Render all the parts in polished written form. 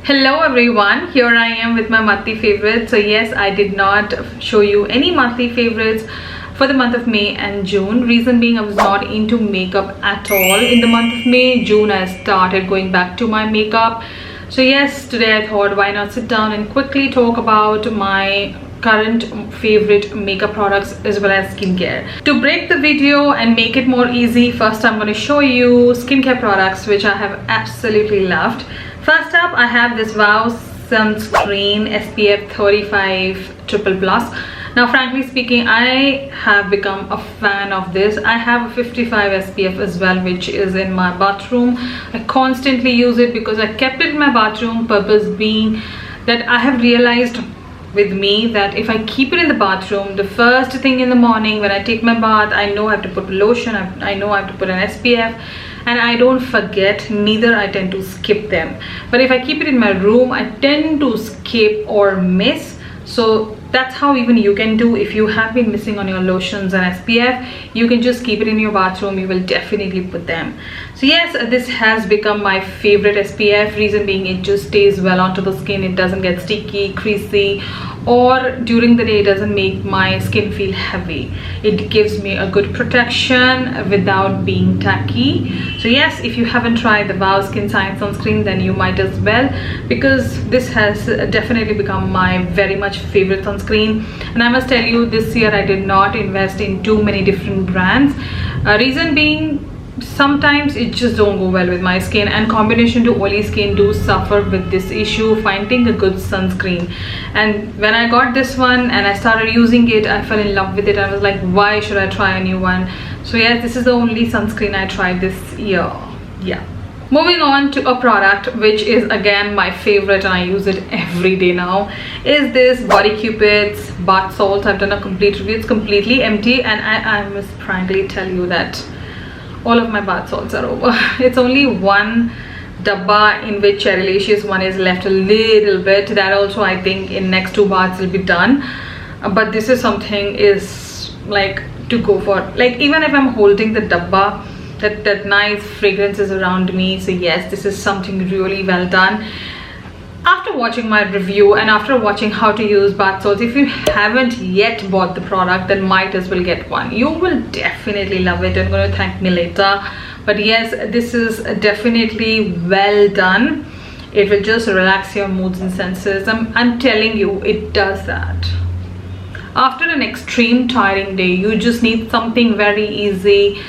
Hello everyone, here I am with my monthly favorites. So yes, I did not show you any monthly favorites for the month of May and June. Reason being, I was not into makeup at all in the month of May. June I started going back to my makeup. So yes, today I thought why not sit down and quickly talk about my current favorite makeup products as well as skincare. To break the video and make it more easy, first I'm going to show you skincare products which I have absolutely loved. First up, I have this Wow sunscreen SPF 35 triple plus. Now frankly speaking, I have become a fan of this. I have a 55 SPF as well, which is in my bathroom. I constantly use it because I kept it in my bathroom, purpose being that I have realized with me that if I keep it in the bathroom, the first thing in the morning when I take my bath, I know I have to put lotion, I know I have to put an SPF, and I don't forget, neither I tend to skip them. But if I keep it in my room, I tend to skip or miss. So that's how even you can do. If you have been missing on your lotions and SPF, you can just keep it in your bathroom. You will definitely put them. So yes, this has become my favorite SPF. Reason being, it just stays well onto the skin. It doesn't get sticky, creasy, or during the day it doesn't make my skin feel heavy. It gives me a good protection without being tacky. So yes, if you haven't tried the Wow Skin Science sunscreen, then you might as well, because this has definitely become my very much favorite sunscreen. And I must tell you, this year I did not invest in too many different brands. Reason being, sometimes it just don't go well with my skin, and combination to oily skin do suffer with this issue, finding a good sunscreen. And when I got this one and I started using it, I fell in love with it. I was like, why should I try a new one? So yes, this is the only sunscreen I tried this year. Yeah. Moving on to a product which is again my favorite and I use it every day now, is this Body Cupid's bath salt. I've done a complete review. It's completely empty, and I must frankly tell you that all of my bath salts are over. It's only one dabba in which Cherrylicious one is left a little bit. That also I think in next 2 baths will be done. But this is something is like to go for. Like even if I'm holding the dabba, that nice fragrance is around me. So yes, this is something really well done. After watching my review and after watching how to use bath salts, if you haven't yet bought the product, then might as well get one. You will definitely love it. I'm going to thank me later. But yes, this is definitely well done. It will just relax your moods and senses. I'm telling you, it does that. After an extreme tiring day, you just need something very easy,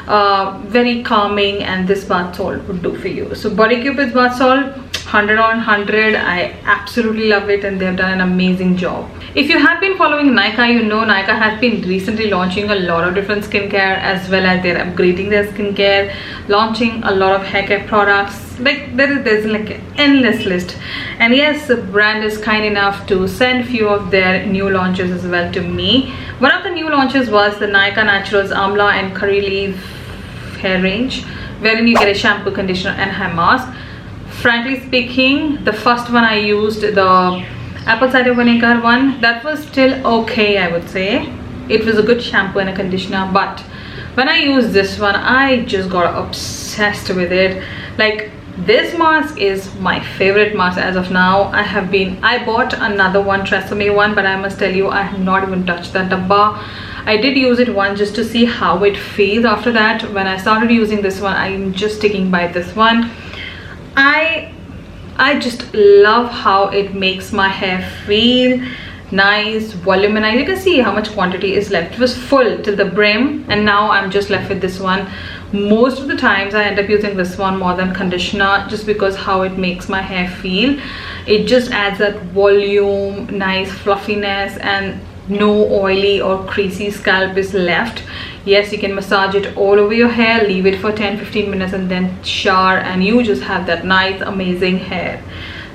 very calming, and this bath salt would do for you. So Body Cupid's bath salt, 100 on 100. I absolutely love it, and they've done an amazing job. If you have been following Nykaa, you know Nykaa has been recently launching a lot of different skincare, as well as they're upgrading their skincare, launching a lot of hair care products. Like there's like an endless list. And yes, the brand is kind enough to send few of their new launches as well to me. One of the new launches was the Nykaa Naturals Amla and Curry Leaf hair range, wherein you get a shampoo, conditioner and hair mask. Frankly speaking, the first one I used, the apple cider vinegar one, that was still okay, I would say. It was a good shampoo and a conditioner, but when I used this one, I just got obsessed with it. Like, this mask is my favorite mask as of now. I bought another one, Tresemme one, but I must tell you, I have not even touched that dabba. I did use it once just to see how it feels. After that, when I started using this one, I'm just sticking by this one. I just love how it makes my hair feel nice, voluminized. You can see how much quantity is left. It was full till the brim, and now I'm just left with this one. Most of the times I end up using this one more than conditioner, just because how it makes my hair feel. It just adds that volume, nice fluffiness, and no oily or creasy scalp is left. Yes, you can massage it all over your hair, leave it for 10-15 minutes and then shower, and you just have that nice amazing hair.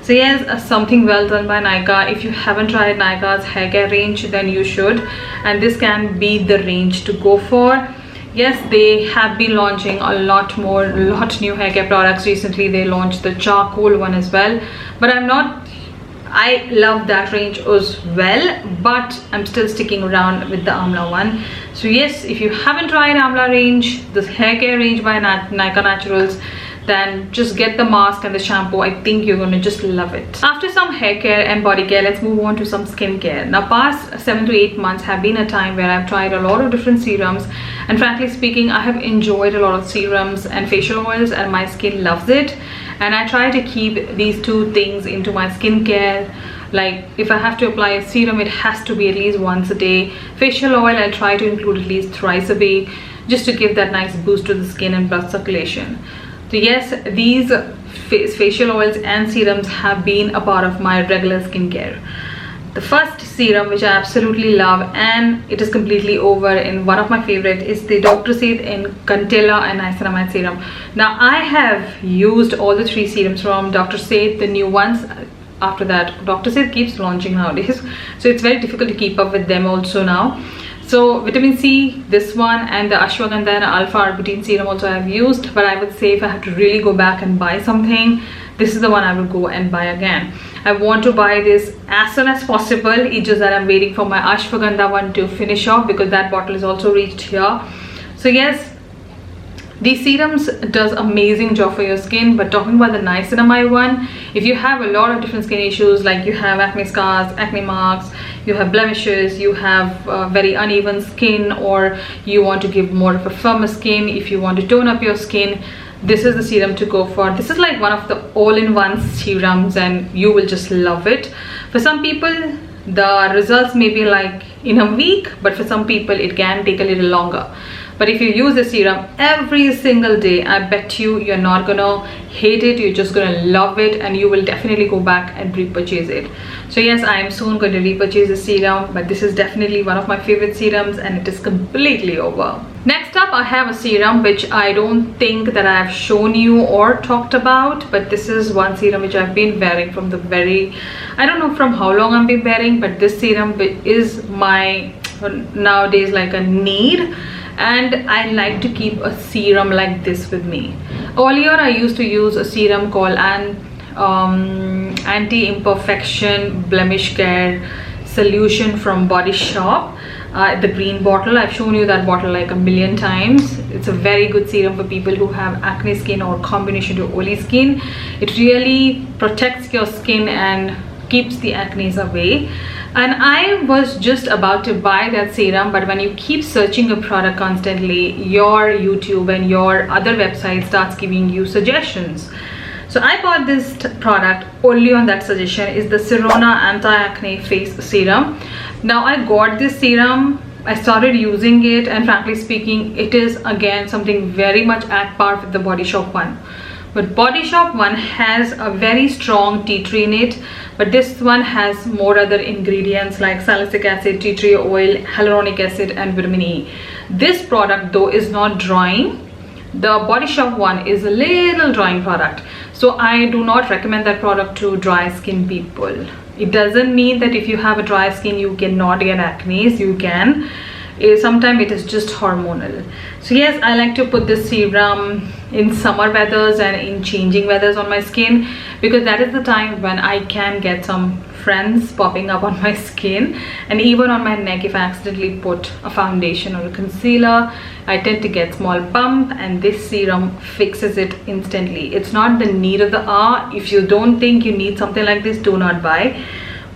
So yes, something well done by Nykaa. If you haven't tried Nykaa's hair care range, then you should, and this can be the range to go for. Yes, they have been launching a lot new hair care products recently. They launched the charcoal one as well, but I love that range as well, but I'm still sticking around with the Amla one. So yes, if you haven't tried Amla range, this hair care range by Nykaa Naturals, then just get the mask and the shampoo. I think you're going to just love it. After some hair care and body care, let's move on to some skincare. Now, past 7 to 8 months have been a time where I've tried a lot of different serums, and frankly speaking, I have enjoyed a lot of serums and facial oils, and my skin loves it. And I try to keep these two things into my skincare. Like, if I have to apply a serum, it has to be at least once a day. Facial oil, I'll try to include at least thrice a week, just to give that nice boost to the skin and blood circulation. So yes, these facial oils and serums have been a part of my regular skincare. The first serum which I absolutely love, and it is completely over, and one of my favorite, is the Dr. Seth in Cantilla and Niacinamide serum. Now, I have used all the 3 serums from Dr. Seth, the new ones. After that, Dr. Seth keeps launching nowadays, so it's very difficult to keep up with them also now. So vitamin C, this one, and the Ashwagandha and Alpha Arbutin serum also I've used. But I would say if I have to really go back and buy something, this is the one I will go and buy again. I want to buy this as soon as possible. It's just that I'm waiting for my Ashwagandha one to finish off, because that bottle is also reached here. So yes, these serums does amazing job for your skin. But talking about the niacinamide one, if you have a lot of different skin issues, like you have acne scars, acne marks, you have blemishes, you have very uneven skin, or you want to give more of a firmer skin, if you want to tone up your skin, this is the serum to go for. This is like one of the all-in-one serums, and you will just love it. For some people, the results may be like in a week, but for some people it can take a little longer. But if you use the serum every single day, I bet you're not gonna hate it. You're just gonna love it, and you will definitely go back and repurchase it. So yes, I am soon going to repurchase the serum, but this is definitely one of my favorite serums, and it is completely over. Next up, I have a serum which I don't think that I have shown you or talked about, but this is one serum which I've been wearing from I don't know from how long I've been wearing, but this serum is my nowadays like a need. And I like to keep a serum like this with me. Earlier, I used to use a serum called Anti-Imperfection Blemish Care Solution from Body Shop. The green bottle, I've shown you that bottle like a million times. It's a very good serum for people who have acne skin or combination to oily skin. It really protects your skin and keeps the acne away. And I was just about to buy that serum, but when you keep searching a product constantly, your YouTube and your other website starts giving you suggestions. So I bought this product only on that suggestion. Is the Sirona Anti-Acne Face Serum. Now I got this serum, I started using it, and frankly speaking, it is again something very much at par with the Body Shop one. But Body Shop one has a very strong tea tree in it, but this one has more other ingredients like salicylic acid, tea tree oil, hyaluronic acid, and vitamin E. This product though is not drying. The Body Shop one is a little drying product, so I do not recommend that product to dry skin people. It doesn't mean that if you have a dry skin you cannot get acne. You can. Sometimes it is just hormonal. So yes, I like to put this serum in summer weathers and in changing weathers on my skin, because that is the time when I can get some friends popping up on my skin, and even on my neck. If I accidentally put a foundation or a concealer, I tend to get small bump, and this serum fixes it instantly. It's not the need of the hour. If you don't think you need something like this, do not buy.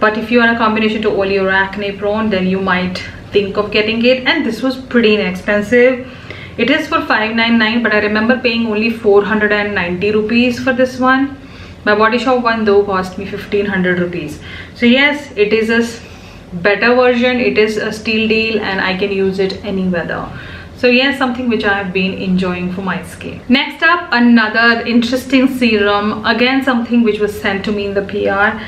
But if you are a combination to oily or acne prone, then you might think of getting it. And this was pretty inexpensive. It is for $5.99, but I remember paying only 490 rupees for this one. My Body Shop one though cost me 1500 rupees. So yes, it is a better version. It is a steal deal, and I can use it any weather. So yes, something which I have been enjoying for my skin. Next up, another interesting serum. Again, something which was sent to me in the PR,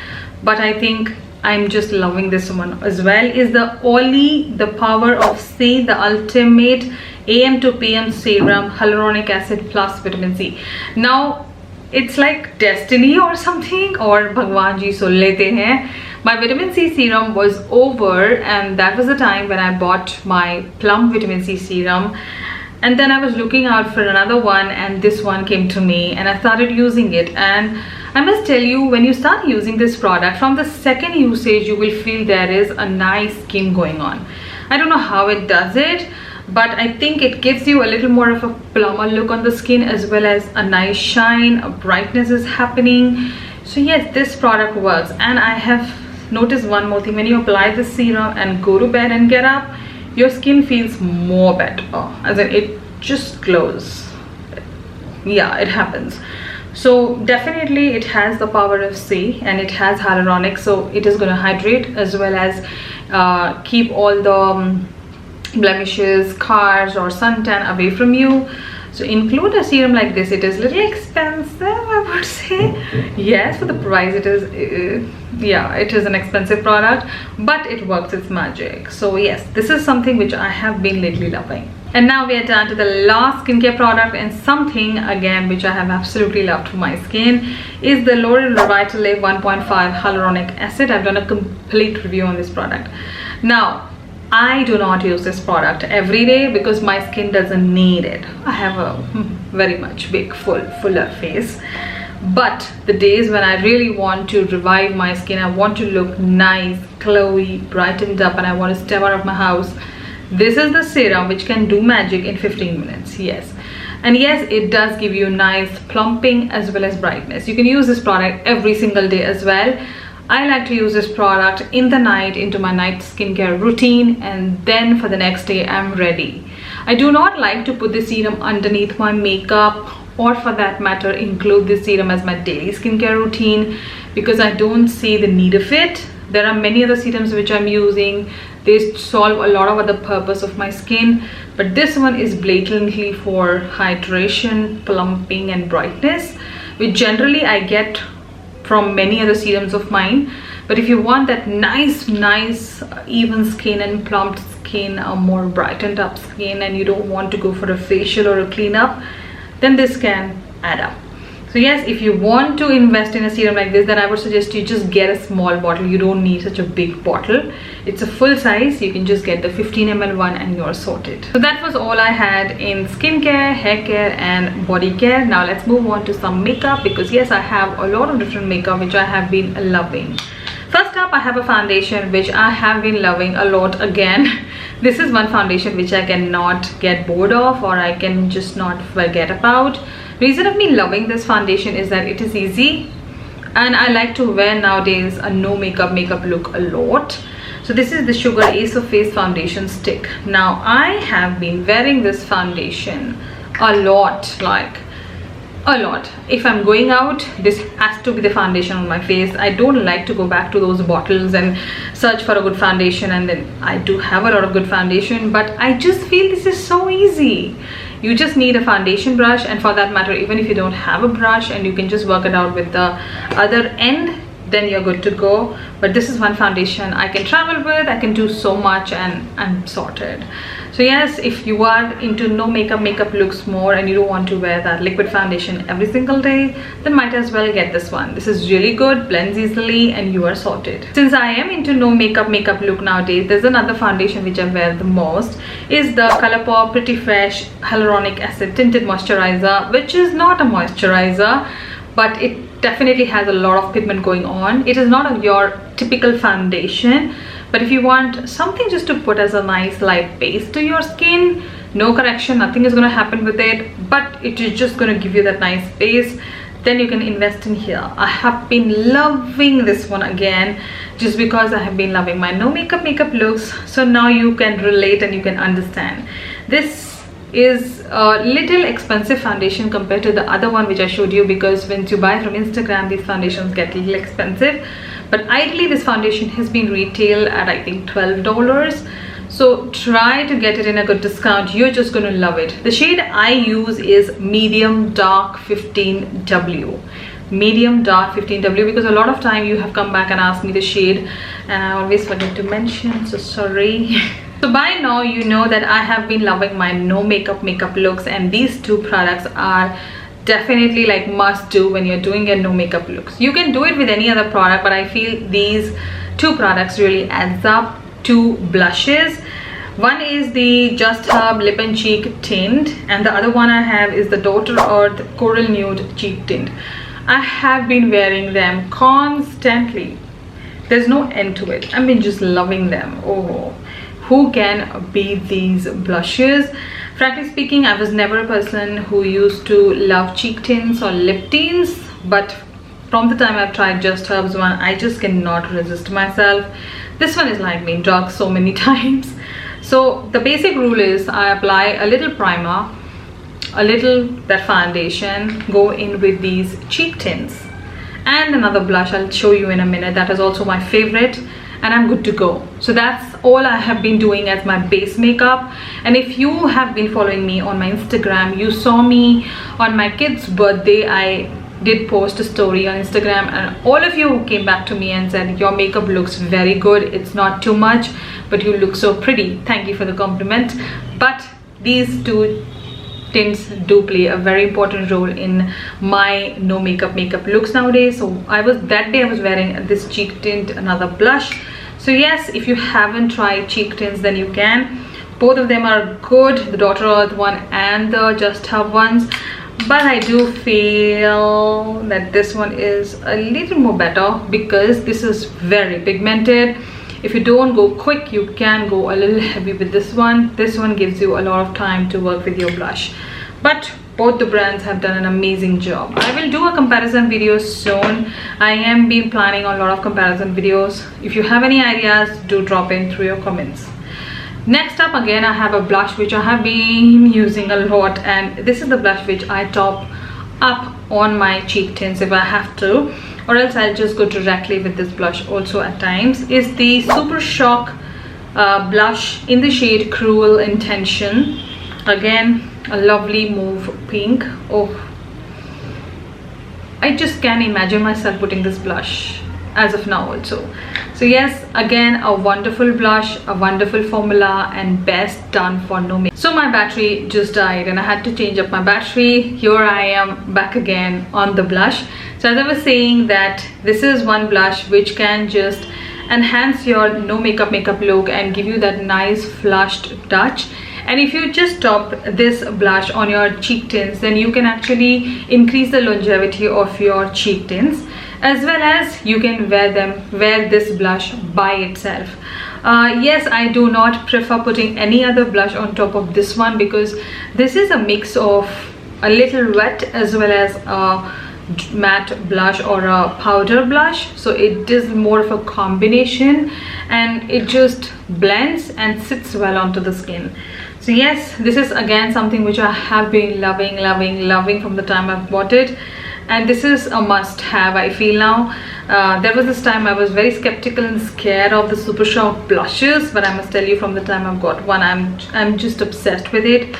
but I think I'm just loving this one as well, is the Olly The Power of C, the Ultimate AM to PM Serum, Hyaluronic Acid plus Vitamin C. Now, it's like destiny or something, or Bhagwan ji so lete hain. My vitamin C serum was over, and that was the time when I bought my Plum Vitamin C serum. And then I was looking out for another one, and this one came to me, and I started using it. And I must tell you, when you start using this product, from the second usage you will feel there is a nice skin going on. I don't know how it does it, but I think it gives you a little more of a plumber look on the skin, as well as a nice shine, a brightness is happening. So yes, this product works. And I have noticed one more thing: when you apply this serum and go to bed and get up, your skin feels more better, as in it just glows. Yeah, it happens. So definitely it has the power of C, and it has hyaluronic, so it is going to hydrate as well as keep all the blemishes, scars or suntan away from you. So include a serum like this. It is a little expensive, I would say. Yes, for the price it is, yeah, it is an expensive product, but it works its magic. So yes, this is something which I have been lately loving. And now we are down to the last skincare product, and something again which I have absolutely loved for my skin is the L'Oreal Revitalae 1.5 Hyaluronic Acid. I've done a complete review on this product. Now, I do not use this product every day because my skin doesn't need it. I have a very much big, fuller face. But the days when I really want to revive my skin, I want to look nice, glowy, brightened up, and I want to step out of my house, this is the serum which can do magic in 15 minutes. Yes. And yes, it does give you nice plumping as well as brightness. You can use this product every single day as well. I like to use this product in the night into my night skincare routine, and then for the next day I'm ready. I do not like to put the serum underneath my makeup, or for that matter include this serum as my daily skincare routine, because I don't see the need of it. There are many other serums which I'm using. They solve a lot of other purpose of my skin, but this one is blatantly for hydration, plumping and brightness, which generally I get from many other serums of mine. But if you want that nice even skin and plumped skin, a more brightened up skin, and you don't want to go for a facial or a cleanup, then this can add up. So yes, if you want to invest in a serum like this, then I would suggest you just get a small bottle. You don't need such a big bottle. It's a full size. You can just get the 15 ml one and you're sorted. So that was all I had in skincare, hair care and body care. Now let's move on to some makeup, because yes, I have a lot of different makeup which I have been loving. First up, I have a foundation which I have been loving a lot again. This is one foundation which I cannot get bored of, or I can just not forget about. Reason of me loving this foundation is that it is easy, and I like to wear nowadays a no makeup look a lot. So this is the Sugar Ace of Face foundation stick. Now I have been wearing this foundation a lot, like a lot. If I'm going out, this has to be the foundation on my face. I don't like to go back to those bottles and search for a good foundation, and then I do have a lot of good foundation, but I just feel this is so easy. You just need a foundation brush, and for that matter, even if you don't have a brush and you can just work it out with the other end, then you're good to go. But this is one foundation I can travel with. I can do so much and I'm sorted. So yes, if you are into no makeup looks more and you don't want to wear that liquid foundation every single day, then might as well get this one. This is really good, blends easily, and you are sorted. Since I am into no makeup look nowadays, there's another foundation which I wear the most, is the Colourpop Pretty Fresh Hyaluronic Acid Tinted Moisturizer, which is not a moisturizer, but it definitely has a lot of pigment going on. It is not your typical foundation, but if you want something just to put as a nice light base to your skin, no correction, nothing is going to happen with it, but it is just going to give you that nice base, then you can invest in here. I have been loving this one again, just because I have been loving my no makeup looks. So now you can relate and you can understand. This is a little expensive foundation compared to the other one which I showed you, because when you buy from Instagram, these foundations get a little expensive, but ideally this foundation has been retail at I think $12. So try to get it in a good discount. You're just going to love it. The shade I use is Medium Dark 15W. Medium Dark 15W, because a lot of time you have come back and asked me the shade and I always forget to mention, so sorry. So by now you know that I have been loving my no makeup looks, and these two products are definitely like must do when you're doing your no makeup looks. You can do it with any other product, but I feel these two products really adds up. Two blushes. One is the Just Herb Lip and Cheek Tint, and the other one I have is the Daughter Earth Coral Nude Cheek Tint. I have been wearing them constantly. There's no end to it. I've been just loving them. Oh, who can beat these blushes. Frankly speaking, I was never a person who used to love cheek tints or lip tints, but from the time I've tried Just Herbs one, I just cannot resist myself. This one is like me, drugged so many times. So the basic rule is I apply a little primer, a little that foundation, go in with these cheek tints and another blush I'll show you in a minute. That is also my favorite, and I'm good to go. So that's all I have been doing as my base makeup. And if you have been following me on my Instagram, you saw me on my kid's birthday. I did post a story on Instagram, and all of you came back to me and said your makeup looks very good, it's not too much, but you look so pretty. Thank you for the compliment. But these two tints do play a very important role in my no makeup looks nowadays. So that day I was wearing this cheek tint, another blush. So yes, if you haven't tried cheek tints, then you can. Both of them are good, the Dr. Earth one and the Just Herb ones, but I do feel that this one is a little more better because this is very pigmented. If you don't go quick, you can go a little heavy with this one. This one gives you a lot of time to work with your blush, but both the brands have done an amazing job. I will do a comparison video soon. I am been planning a lot of comparison videos. If you have any ideas, do drop in through your comments. Next up, again, I have a blush which I have been using a lot, and this is the blush which I top up on my cheek tints if I have to, or else I'll just go directly with this blush also at times. Is the Super Shock blush in the shade Cruel Intention. Again, a lovely mauve pink. Oh, I just can't imagine myself putting this blush as of now also. So yes, again, a wonderful blush, a wonderful formula, and best done for no makeup. So my battery just died and I had to change up my battery. Here I am back again on the blush. So as I was saying, that this is one blush which can just enhance your no makeup look and give you that nice flushed touch. And if you just top this blush on your cheek tints, then you can actually increase the longevity of your cheek tints, as well as you can wear this blush by itself. Yes, I do not prefer putting any other blush on top of this one because this is a mix of a little wet as well as a matte blush or a powder blush. So it is more of a combination and it just blends and sits well onto the skin. So yes, this is again something which I have been loving from the time I've bought it, and this is a must have, I feel now. There was this time I was very skeptical and scared of the Super Shock blushes, but I must tell you, from the time I've got one, I'm just obsessed with it,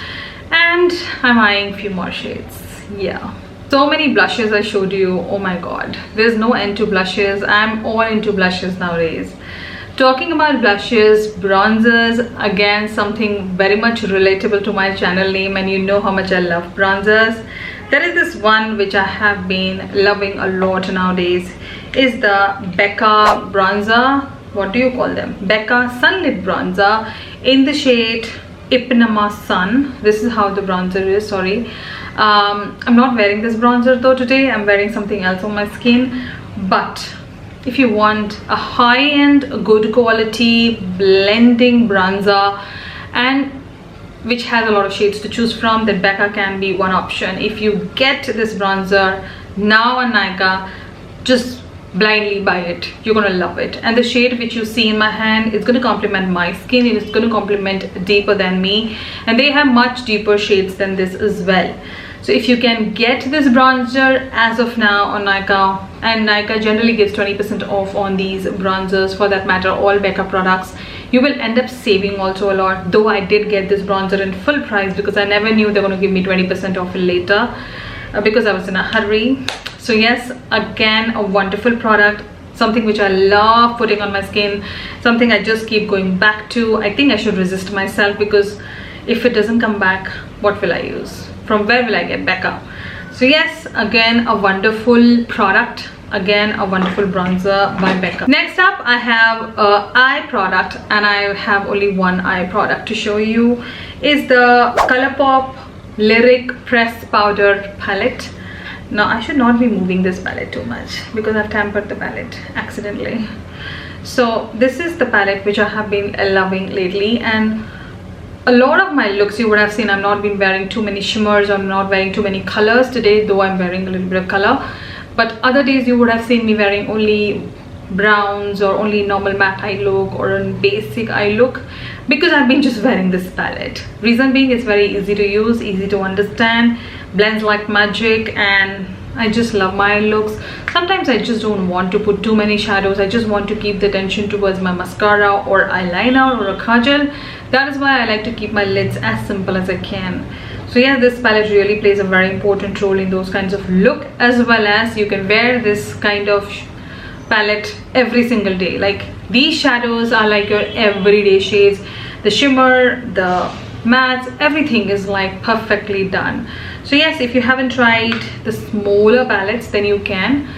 and I'm eyeing a few more shades. Yeah, so many blushes I showed you. Oh my god, there's no end to blushes. I'm all into blushes nowadays. Talking about blushes, bronzers, again something very much relatable to my channel name, and you know how much I love bronzers. There is this one which I have been loving a lot nowadays, is the Becca bronzer. What do you call them? Becca Sunlit Bronzer in the shade Ipanema Sun. This is how the bronzer is, sorry. I'm not wearing this bronzer though today. I'm wearing something else on my skin, but if you want a high-end, good quality blending bronzer and which has a lot of shades to choose from, then Becca can be one option. If you get this bronzer now on Nykaa, just blindly buy it. You're gonna love it. And the shade which you see in my hand is gonna complement my skin. It's gonna complement deeper than me, and they have much deeper shades than this as well. So if you can get this bronzer as of now on Nykaa, and Nykaa generally gives 20% off on these bronzers, for that matter all Becca products, you will end up saving also a lot. Though I did get this bronzer in full price because I never knew they were going to give me 20% off later because I was in a hurry. So yes, again a wonderful product, something which I love putting on my skin, something I just keep going back to. I think I should resist myself, because if it doesn't come back, what will I use? From where will I get Becca? So yes, again a wonderful product, again a wonderful bronzer by Becca. Next up, I have a eye product, and I have only one eye product to show you, is the Colourpop Lyric Press Powder Palette. Now I should not be moving this palette too much because I've tampered the palette accidentally. So this is the palette which I have been loving lately, and a lot of my looks you would have seen, I'm not been wearing too many shimmers, I'm not wearing too many colors today, though I'm wearing a little bit of color. But other days you would have seen me wearing only browns or only normal matte eye look or a basic eye look, because I've been just wearing this palette. Reason being, it's very easy to use, easy to understand, blends like magic, and I just love my eye looks. Sometimes I just don't want to put too many shadows, I just want to keep the attention towards my mascara or eyeliner or a kajal. That is why I like to keep my lids as simple as I can. So yeah, this palette really plays a very important role in those kinds of look, as well as you can wear this kind of palette every single day. Like, these shadows are like your everyday shades. The shimmer, the mattes, everything is like perfectly done. So yes, if you haven't tried the smaller palettes, then you can,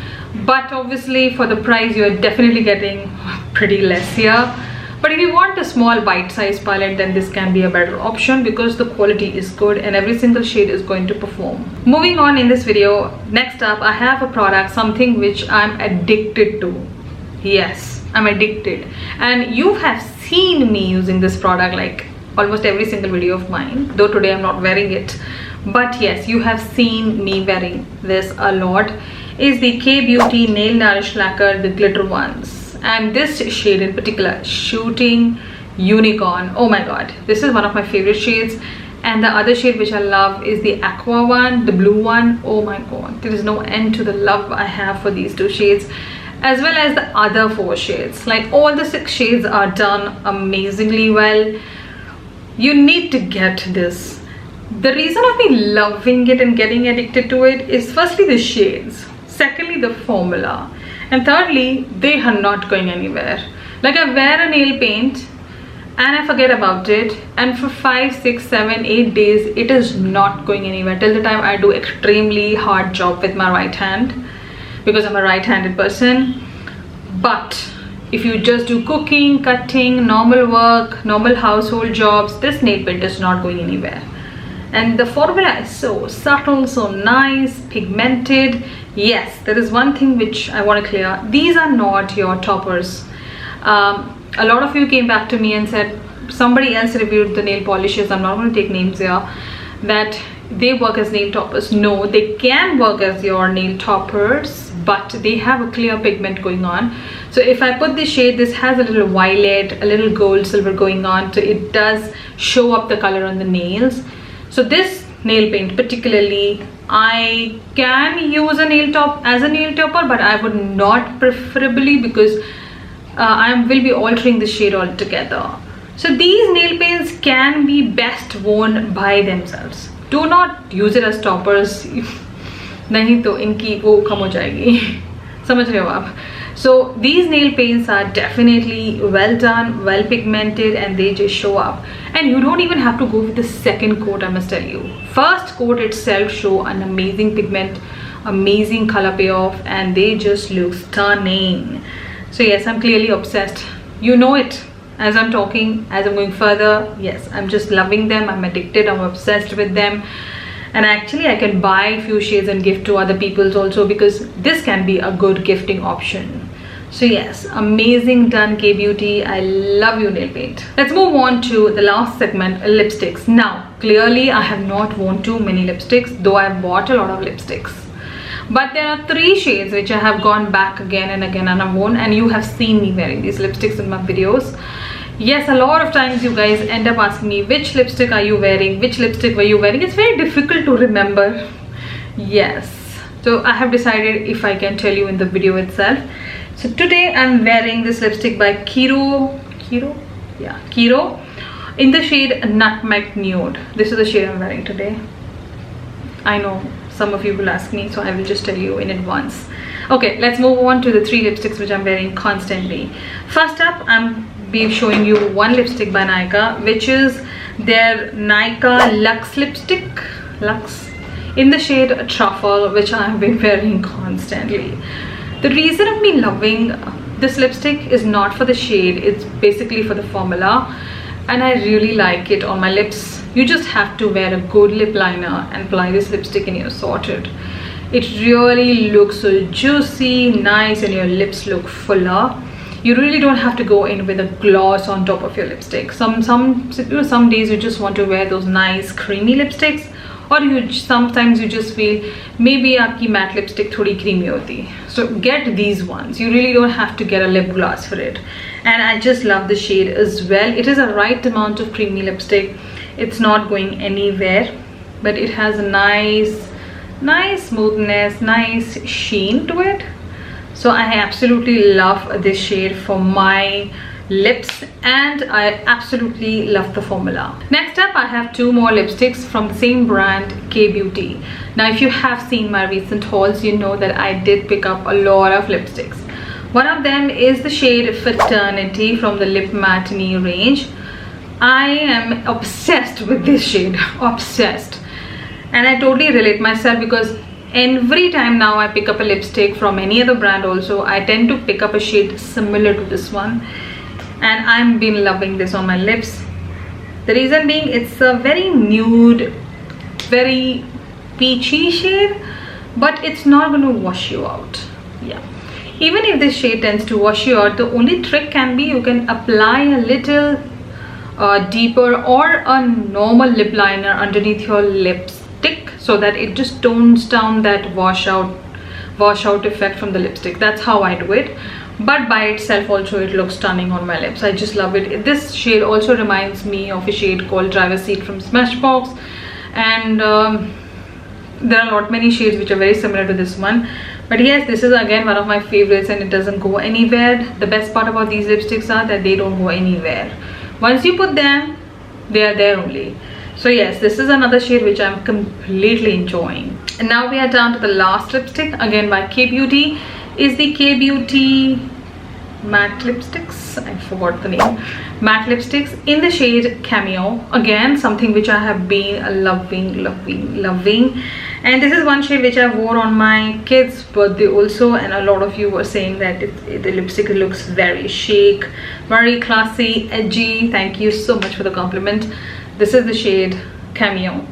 but obviously for the price you are definitely getting pretty less here. But if you want a small bite-sized palette, then this can be a better option because the quality is good and every single shade is going to perform. Moving on in this video, next up I have a product, something which I'm addicted to. Yes, I'm addicted, and you have seen me using this product like almost every single video of mine, though today I'm not wearing it. But yes, you have seen me wearing this a lot. Is the Kay Beauty Nail Nourish Lacquer, the glitter ones. And this shade in particular, Shooting Unicorn, oh my god, this is one of my favorite shades. And the other shade which I love is the aqua one, the blue one. Oh my god, there is no end to the love I have for these two shades, as well as the other 4 shades. Like, all the 6 shades are done amazingly well. You need to get this. The reason of me loving it and getting addicted to it is firstly the shades, secondly the formula, and thirdly, they are not going anywhere. Like, I wear a nail paint and I forget about it, and for 5, 6, 7, 8 days it is not going anywhere till the time I do extremely hard job with my right hand, because I'm a right-handed person. But if you just do cooking, cutting, normal work, normal household jobs, this nail paint is not going anywhere. And the formula is so subtle, so nice, pigmented. Yes, there is one thing which I want to clear. These are not your toppers. A lot of you came back to me and said, somebody else reviewed the nail polishes, I'm not going to take names here, that they work as nail toppers. No, they can work as your nail toppers, but they have a clear pigment going on. So if I put this shade, this has a little violet, a little gold silver going on, so it does show up the color on the nails. So this nail paint particularly, I can use a nail top as a nail topper, but I would not preferably, because I will be altering the shade altogether. So these nail paints can be best worn by themselves. Do not use it as toppers. नहीं तो इनकी वो कम हो जाएगी. समझ रहे हो आप? So these nail paints are definitely well done, well pigmented, and they just show up. And you don't even have to go with the second coat, I must tell you. First coat itself show an amazing pigment, amazing color payoff, and they just look stunning. So yes, I'm clearly obsessed. You know it as I'm talking, as I'm going further. Yes, I'm just loving them, I'm addicted, I'm obsessed with them. And actually I can buy a few shades and gift to other people also, because this can be a good gifting option. So yes, amazing done Kay Beauty. I love your nail paint. Let's move on to the last segment, lipsticks. Now clearly I have not worn too many lipsticks, though I've bought a lot of lipsticks. But there are 3 shades which I have gone back again and again and I've worn, and you have seen me wearing these lipsticks in my videos. Yes, a lot of times you guys end up asking me, which lipstick are you wearing? Which lipstick were you wearing? It's very difficult to remember. Yes. So I have decided if I can tell you in the video itself. So today I'm wearing this lipstick by Kiro. Yeah, Kiro. In the shade Nutmeg Nude. This is the shade I'm wearing today. I know some of you will ask me, so I will just tell you in advance. Okay, let's move on to the 3 lipsticks which I'm wearing constantly. First up, I'm be showing you one lipstick by Nykaa, which is their Nykaa Luxe lipstick, Luxe, in the shade Truffle, which I have been wearing constantly. The reason of me loving this lipstick is not for the shade, it's basically for the formula, and I really like it on my lips. You just have to wear a good lip liner and apply this lipstick and you're sorted. It really looks so juicy, nice, and your lips look fuller. You really don't have to go in with a gloss on top of your lipstick. Some days you just want to wear those nice creamy lipsticks, or sometimes you just feel maybe aapki matte lipstick thodi creamy hoti. So get these ones. You really don't have to get a lip gloss for it. And I just love the shade as well. It is a right amount of creamy lipstick. It's not going anywhere, but it has a nice smoothness, nice sheen to it. So I absolutely love this shade for my lips, and I absolutely love the formula. Next up, I have two more lipsticks from the same brand, K Beauty. Now if you have seen my recent hauls, you know that I did pick up a lot of lipsticks. One of them is the shade Fraternity from the Lip Matinee range. I am obsessed with this shade, obsessed. And I totally relate myself, because every time now I pick up a lipstick from any other brand also, I tend to pick up a shade similar to this one. And I've been loving this on my lips. The reason being, it's a very nude, very peachy shade, but it's not going to wash you out. Yeah. Even if this shade tends to wash you out, the only trick can be you can apply a little deeper or a normal lip liner underneath your lipstick, so that it just tones down that wash out effect from the lipstick. That's how I do it. But by itself also it looks stunning on my lips. I just love it. This shade also reminds me of a shade called Driver's Seat from Smashbox, and there are many shades which are very similar to this one. But yes, this is again one of my favorites, and it doesn't go anywhere. The best part about these lipsticks are that they don't go anywhere. Once you put them, they are there only. So yes, this is another shade which I'm completely enjoying. And now we are down to the last lipstick, again by K Beauty. Is the K Beauty matte lipsticks, I forgot the name, matte lipsticks in the shade Cameo. Again, something which I have been loving. And this is one shade which I wore on my kids' birthday also, and a lot of you were saying that the lipstick looks very chic, very classy, edgy. Thank you so much for the compliment. This is the shade Cameo.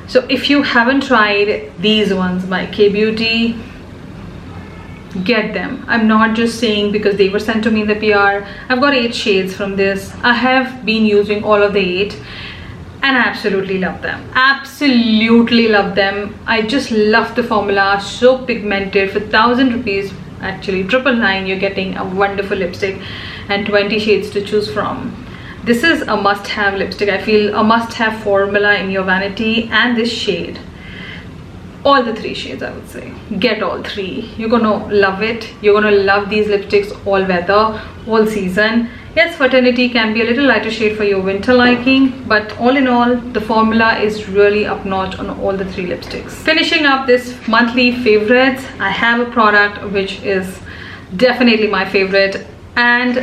So if you haven't tried these ones by K Beauty, get them. I'm not just saying because they were sent to me in the PR. I've got 8 shades from this. I have been using all of the 8, and I absolutely love them. Absolutely love them. I just love the formula. So pigmented. For 1,000 rupees, actually 999, you're getting a wonderful lipstick and 20 shades to choose from. This is a must-have lipstick. I feel a must-have formula in your vanity, and this shade. All the 3 shades, I would say. Get all 3. You're gonna love it. You're gonna love these lipsticks all weather, all season. Yes, Fraternity can be a little lighter shade for your winter liking, but all in all, the formula is really up notch on all the 3 lipsticks. Finishing up this monthly favorites, I have a product which is definitely my favorite, and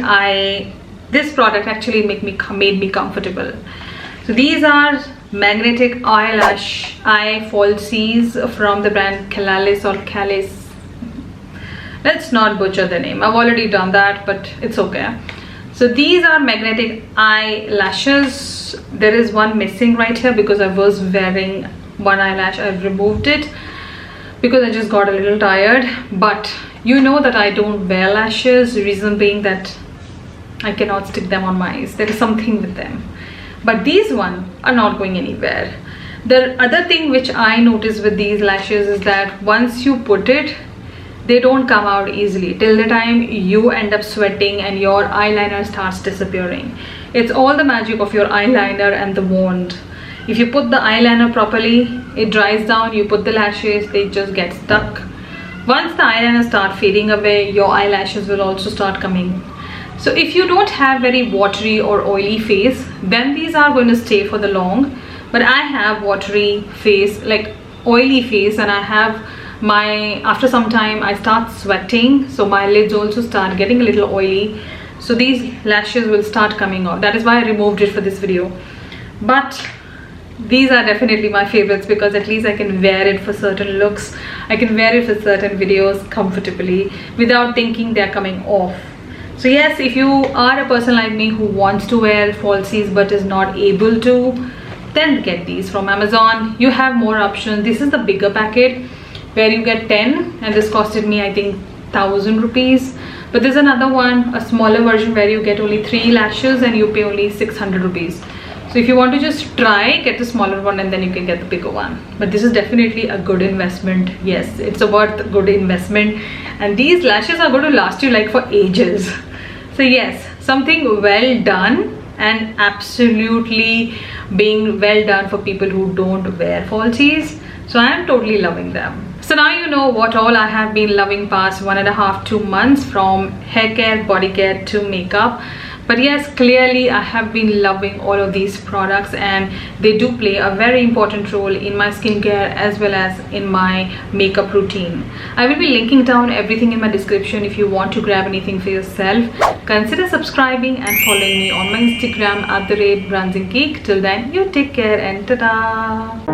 this product actually made me comfortable. So these are magnetic eye falsies from the brand Calalis or Calis. Let's not butcher the name. I've already done that, but it's okay. So these are magnetic eyelashes. There is one missing right here because I was wearing one eyelash. I've removed it because I just got a little tired. But you know that I don't wear lashes, reason being that I cannot stick them on my eyes. There is something with them. But these ones are not going anywhere. The other thing which I notice with these lashes is that once you put it, they don't come out easily till the time you end up sweating and your eyeliner starts disappearing. It's all the magic of your eyeliner and the wand. If you put the eyeliner properly, it dries down, you put the lashes, they just get stuck. Once the eyeliner starts fading away, your eyelashes will also start coming. So if you don't have very watery or oily face, then these are going to stay for the long. But I have watery face, like oily face, and I have after some time I start sweating, so my lids also start getting a little oily. So these lashes will start coming off. That is why I removed it for this video. But these are definitely my favorites because at least I can wear it for certain looks. I can wear it for certain videos comfortably without thinking they're coming off. So yes, if you are a person like me who wants to wear falsies but is not able to, then get these from Amazon. You have more options. This is the bigger packet. where you get 10, and this costed me I think 1000 rupees. But there's another one, a smaller version, where you get only 3 lashes and you pay only 600 rupees. So if you want to just try, get the smaller one and then you can get the bigger one. But this is definitely a good investment. Yes, it's a worth good investment, and these lashes are going to last you like for ages. So yes, something well done, and absolutely being well done for people who don't wear falsies. So I am totally loving them. So now you know what all I have been loving past 1.5-2 months, from hair care, body care to makeup. But yes, clearly I have been loving all of these products, and they do play a very important role in my skincare as well as in my makeup routine. I will be linking down everything in my description if you want to grab anything for yourself. Consider subscribing and following me on my Instagram @BrandsandGeek. Till then, you take care and ta-da!